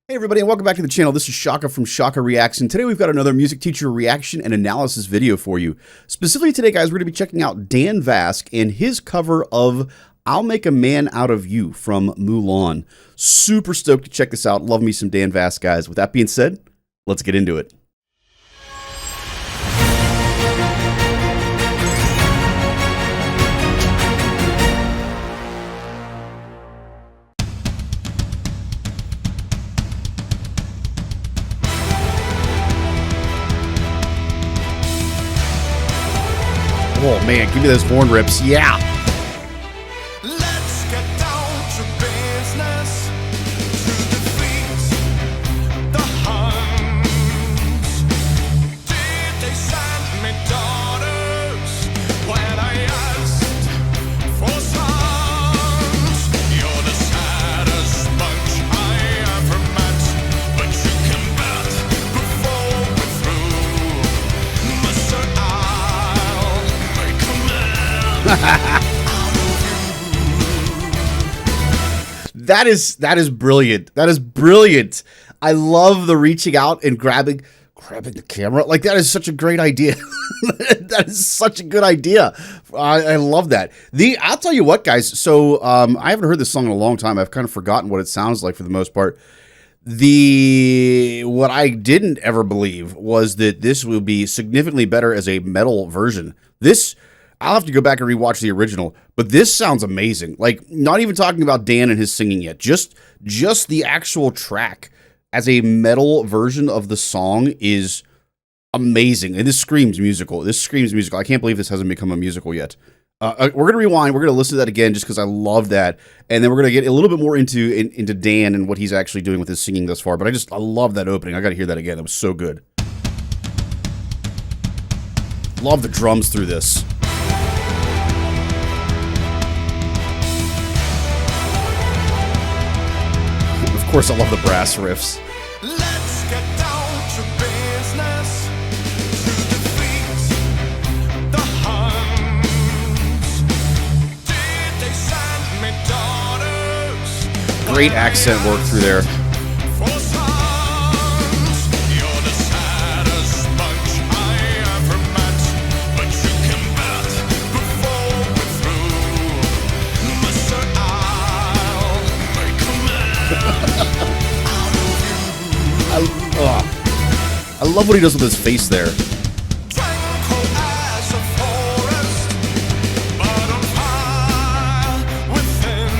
Hey everybody, and welcome back to the channel. This is Shaka from Shaka Reacts, and today we've got another music teacher reaction and analysis video for you. Specifically today, guys, we're going to be checking out Dan Vasc and his cover of I'll Make a Man Out of You from Mulan. Super stoked to check this out. Love me some Dan Vasc, guys. With that being said, let's get into it. Oh man, give me those horn rips, yeah! Let's get down to business, to defeat the Huns. Did they send me daughters when I asked for sons? You're the saddest bunch I ever met, but you can bet before we're through, Mr. That is brilliant. That is brilliant. I love the reaching out and grabbing the camera. Like, that is such a great idea. That is such a good idea. I love that. I'll tell you what, guys. So I haven't heard this song in a long time. I've kind of forgotten what it sounds like for the most part. What I didn't ever believe was that this will be significantly better as a metal version. I'll have to go back and rewatch the original, but this sounds amazing. Like, not even talking about Dan and his singing yet, just the actual track as a metal version of the song is amazing. And this screams musical. This screams musical. I can't believe this hasn't become a musical yet. We're going to rewind. We're going to listen to that again just because I love that. And then we're going to get a little bit more into Dan and what he's actually doing with his singing thus far. But I love that opening. I got to hear that again. That was so good. Love the drums through this. Of course, I love the brass riffs. Let's get down to business, to defeat the Huns. Did they send me daughters? Great accent work through there. For sons, you're the saddest bunch I ever met, but you can bet before we're through, Mr. I'll make a man. I love what he does with his face there. Tranquil as a forest, but on fire within.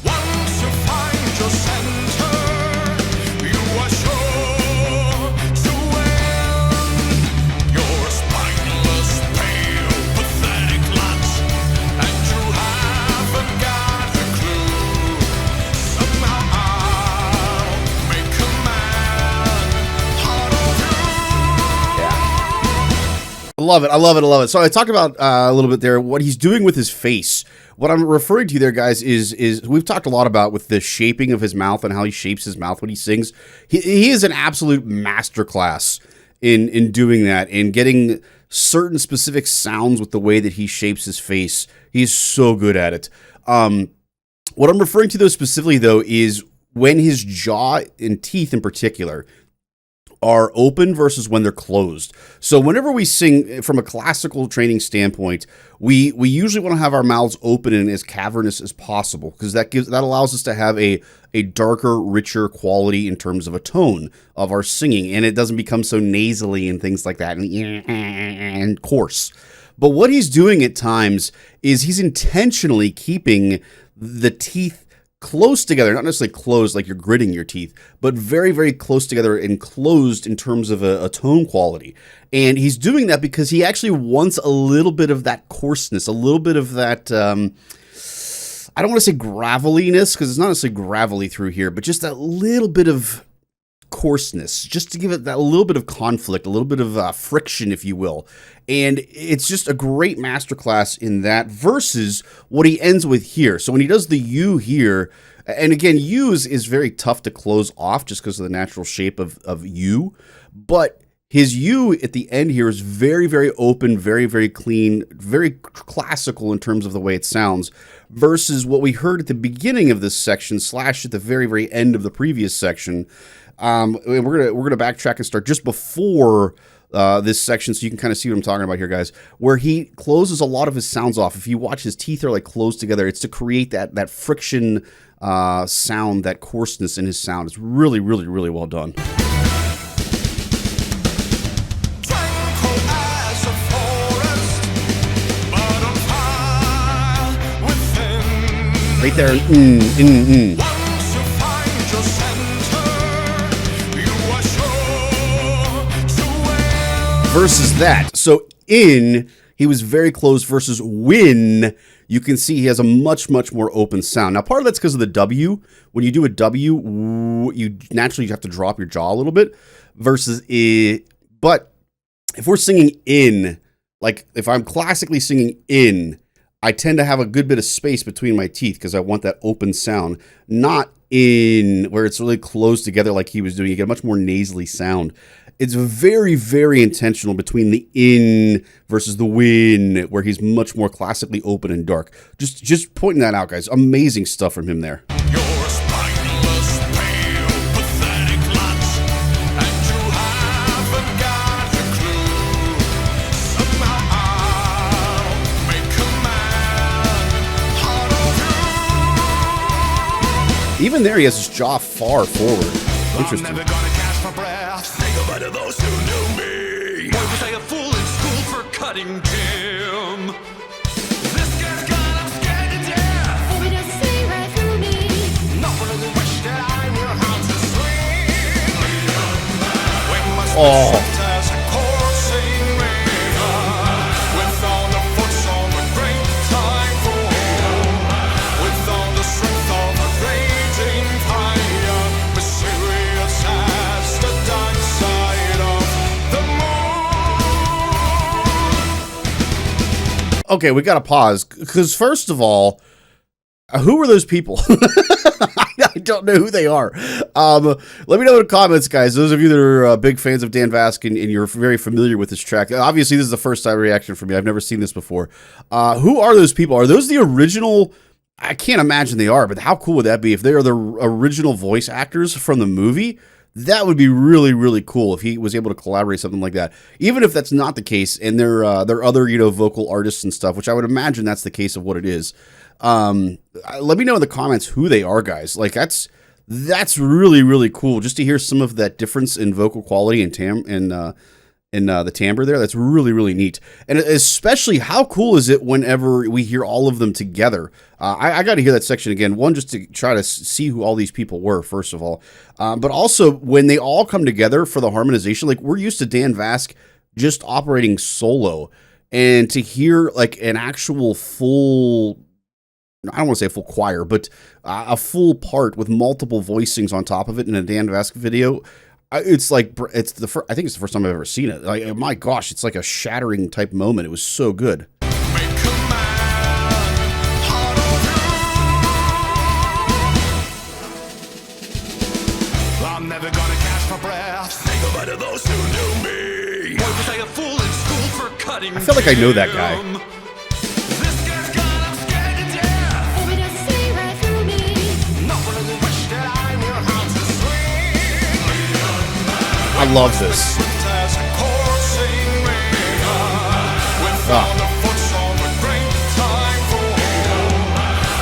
Once you find your center, you are sure to win. You're a spineless, pale, pathetic lot, and you haven't got a clue. Somehow I'll make a man out of you. I love it. I love it. I love it. So I talked about a little bit there what he's doing with his face. What I'm referring to there, guys, is we've talked a lot about with the shaping of his mouth and how he shapes his mouth when he sings. He is an absolute masterclass in doing that and getting certain specific sounds with the way that he shapes his face. He's so good at it. What I'm referring to, though, specifically, though, is when his jaw and teeth in particular are open versus when they're closed. So whenever we sing from a classical training standpoint, we usually want to have our mouths open and as cavernous as possible because that allows us to have a darker, richer quality in terms of a tone of our singing, and it doesn't become so nasally and things like that and coarse. But what he's doing at times is he's intentionally keeping the teeth close together, not necessarily closed like you're gritting your teeth, but very, very close together and closed in terms of a tone quality. And he's doing that because he actually wants a little bit of that coarseness, a little bit of that, I don't want to say graveliness because it's not necessarily gravelly through here, but just that little bit of coarseness, just to give it that little bit of conflict, a little bit of friction, if you will. And it's just a great masterclass in that versus what he ends with here. So when he does the U here, and again, U is very tough to close off just because of the natural shape of U, but His U at the end here is very, very open, very, very clean, very classical in terms of the way it sounds, versus what we heard at the beginning of this section / at the very, very end of the previous section. We're gonna backtrack and start just before this section, so you can kind of see what I'm talking about here, guys, where he closes a lot of his sounds off. If you watch, his teeth are like closed together. It's to create that friction sound, that coarseness in his sound. It's really, really, really well done. Tranquil as a forest, but on fire within. Right there. Once you find your center, you are sure to win. Versus that. So in, he was very close, versus when, you can see he has a much, much more open sound. Now, part of that's because of the W. When you do a W, you naturally have to drop your jaw a little bit, versus I. But if we're singing in, like if I'm classically singing in, I tend to have a good bit of space between my teeth because I want that open sound, not in where it's really close together like he was doing. You get a much more nasally sound. It's very, very intentional between the in versus the win, where he's much more classically open and dark. Just pointing that out, guys. Amazing stuff from him there. Your spineless, pale, pathetic lot, and you haven't got a clue. Somehow I'll make a man out of you. Even there, he has his jaw far forward. I'm Interesting. never gonna catch my breath. Think about it, those who knew me. Why was I a fool in school for cutting Tim? This guy's gone, I'm scared to death. Want me to see right through me? Not really wish that I knew how to swing. We must be Oh. swift as a coursing river, with all the force on the great typhoon, with all the strength of a raging fire, mysterious as the dark side of the moon. Okay, we got to pause because first of all, who are those people? I don't know who they are. Let me know in the comments, guys. Those of you that are big fans of Dan Vasc and you're very familiar with this track. Obviously, this is the first time reaction for me. I've never seen this before. Who are those people? Are those the original? I can't imagine they are, but how cool would that be if they are the original voice actors from the movie? That would be really, really cool if he was able to collaborate something like that. Even if that's not the case, and they're other vocal artists and stuff, which I would imagine that's the case of what it is. Let me know in the comments who they are, guys. Like that's really, really cool just to hear some of that difference in vocal quality and the timbre there. That's really, really neat. And especially, how cool is it whenever we hear all of them together? I got to hear that section again. One, just to try to see who all these people were, first of all. But also, when they all come together for the harmonization, like we're used to Dan Vasc just operating solo. And to hear like an actual full, I don't want to say a full choir, but a full part with multiple voicings on top of it in a Dan Vasc video, it's like I think it's the first time I've ever seen it. Like, my gosh, it's like a shattering type moment. It was so good. Make a man out of you. I'm never gonna catch my breath. Think about it, those who knew me. Why was I a fool in school for cutting I feel like I know that guy. Tim? This guy's gone, I'm scared to death. Want me to see right through me? Not really wish that I knew how to swing. I love this. Swift as a coursing river, with all the force on the great typhoon,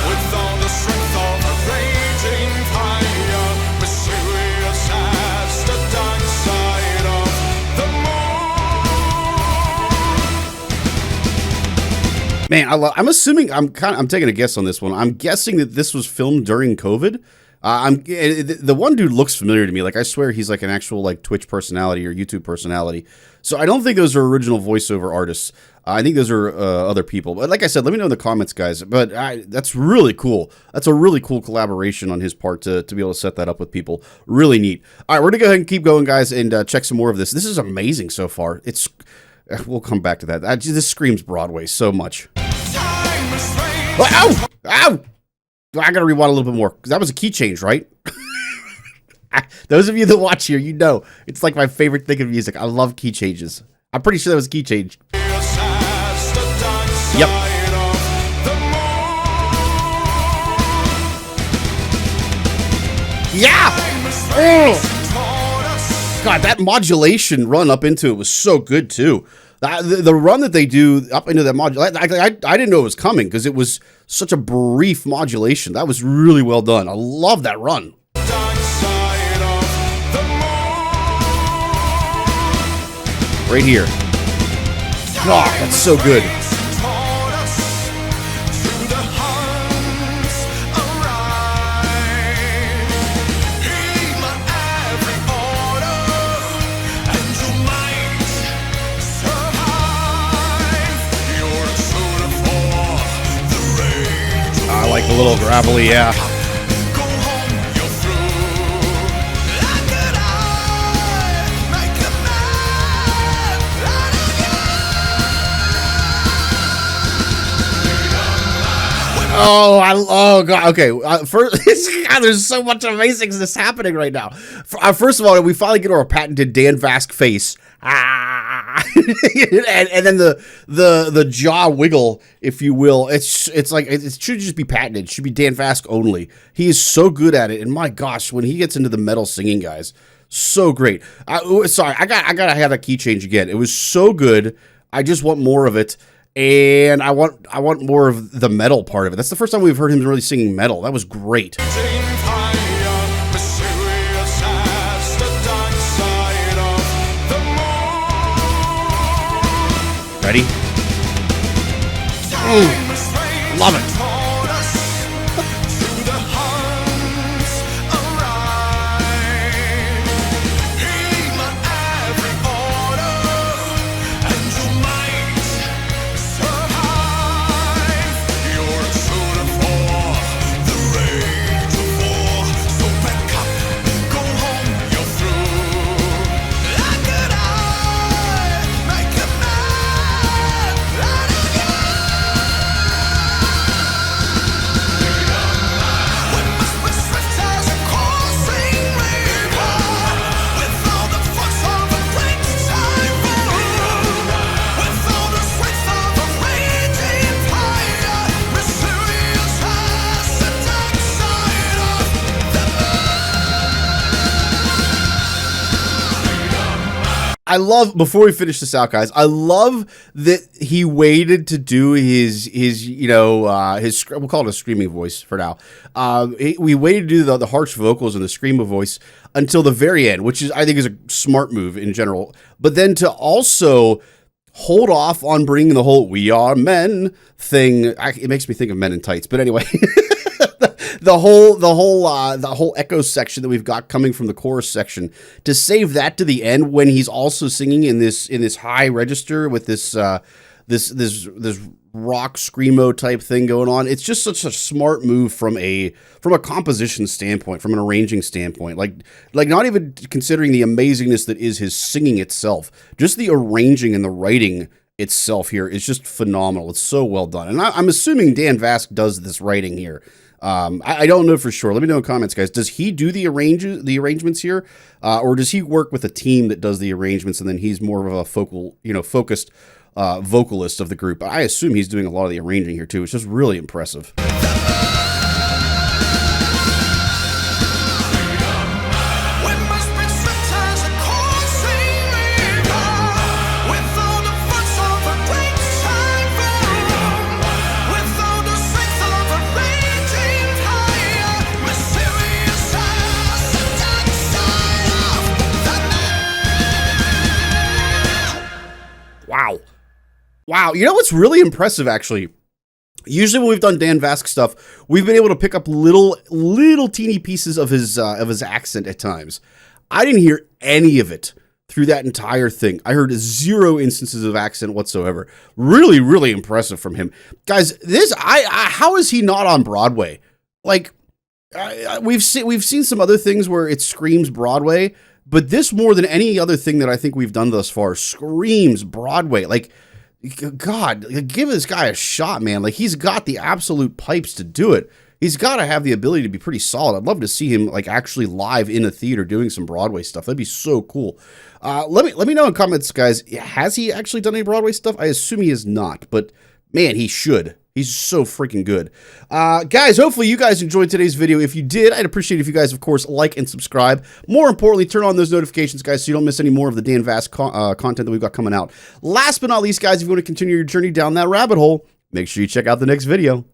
with all the strength of a raging fire, mysterious as the dark side of the moon. Man, I'm assuming I'm taking a guess on this one. I'm guessing that this was filmed during COVID. The one dude looks familiar to me. Like, I swear he's like an actual like Twitch personality or YouTube personality. So I don't think those are original voiceover artists. I think those are other people. But like I said, let me know in the comments, guys. But that's really cool. That's a really cool collaboration on his part to be able to set that up with people. Really neat. All right, we're gonna go ahead and keep going, guys, and check some more of this. This is amazing so far. We'll come back to that. This screams Broadway so much. Time is strange. Oh, ow! Ow! I gotta rewind a little bit more because that was a key change, right? Those of you that watch here, you know it's like my favorite thing in music. I love key changes. I'm pretty sure that was a key change. Yep. Yeah. Oh. God, that modulation run up into it was so good too. The run that they do up into that modulation, I didn't know it was coming because it was such a brief modulation. That was really well done. I love that run. Right here. God, that's so good. I like the little gravelly, yeah. Oh God. Okay. First, God, there's so much amazingness happening right now. First of all, we finally get our patented Dan Vasc face. And then the jaw wiggle, if you will. It's like it should just be patented. It should be Dan Vasc only. He is so good at it, and my gosh, when he gets into the metal singing, guys, so great. Sorry, I gotta have that key change again. It was so good. I just want more of it. And I want more of the metal part of it. That's the first time we've heard him really singing metal. That was great. Ready? Love it. I love, before we finish this out, guys, I love that he waited to do his we'll call it a screaming voice for now. We waited to do the harsh vocals and the screamo voice until the very end, which I think is a smart move in general. But then to also hold off on bringing the whole "we are men" thing, it makes me think of Men in Tights. But anyway. The whole echo section that we've got coming from the chorus section, to save that to the end when he's also singing in this high register with this rock screamo type thing going on. It's just such a smart move from a composition standpoint, from an arranging standpoint. Like not even considering the amazingness that is his singing itself, just the arranging and the writing itself here is just phenomenal. It's so well done, and I'm assuming Dan Vasc does this writing here. I don't know for sure. Let me know in the comments, guys. Does he do the arrangements here, or does he work with a team that does the arrangements, and then he's more of a focused vocalist of the group? I assume he's doing a lot of the arranging here too. It's just really impressive. Wow. You know what's really impressive, actually? Usually when we've done Dan Vasc stuff, we've been able to pick up little teeny pieces of his accent at times. I didn't hear any of it through that entire thing. I heard 0 instances of accent whatsoever. Really, really impressive from him. Guys, how is he not on Broadway? Like, we've seen some other things where it screams Broadway, but this, more than any other thing that I think we've done thus far, screams Broadway. Like, God, give this guy a shot, man. Like, he's got the absolute pipes to do it. he's got to have the ability to be pretty solid. I'd love to see him like actually live in a theater doing some Broadway stuff. That'd be so cool. Let me know in comments, guys. Has he actually done any Broadway stuff? I assume he has not, but man, he should. He's so freaking good. Guys, hopefully you guys enjoyed today's video. If you did, I'd appreciate if you guys, of course, like and subscribe. More importantly, turn on those notifications, guys, so you don't miss any more of the Dan Vasc content that we've got coming out. Last but not least, guys, if you want to continue your journey down that rabbit hole, make sure you check out the next video.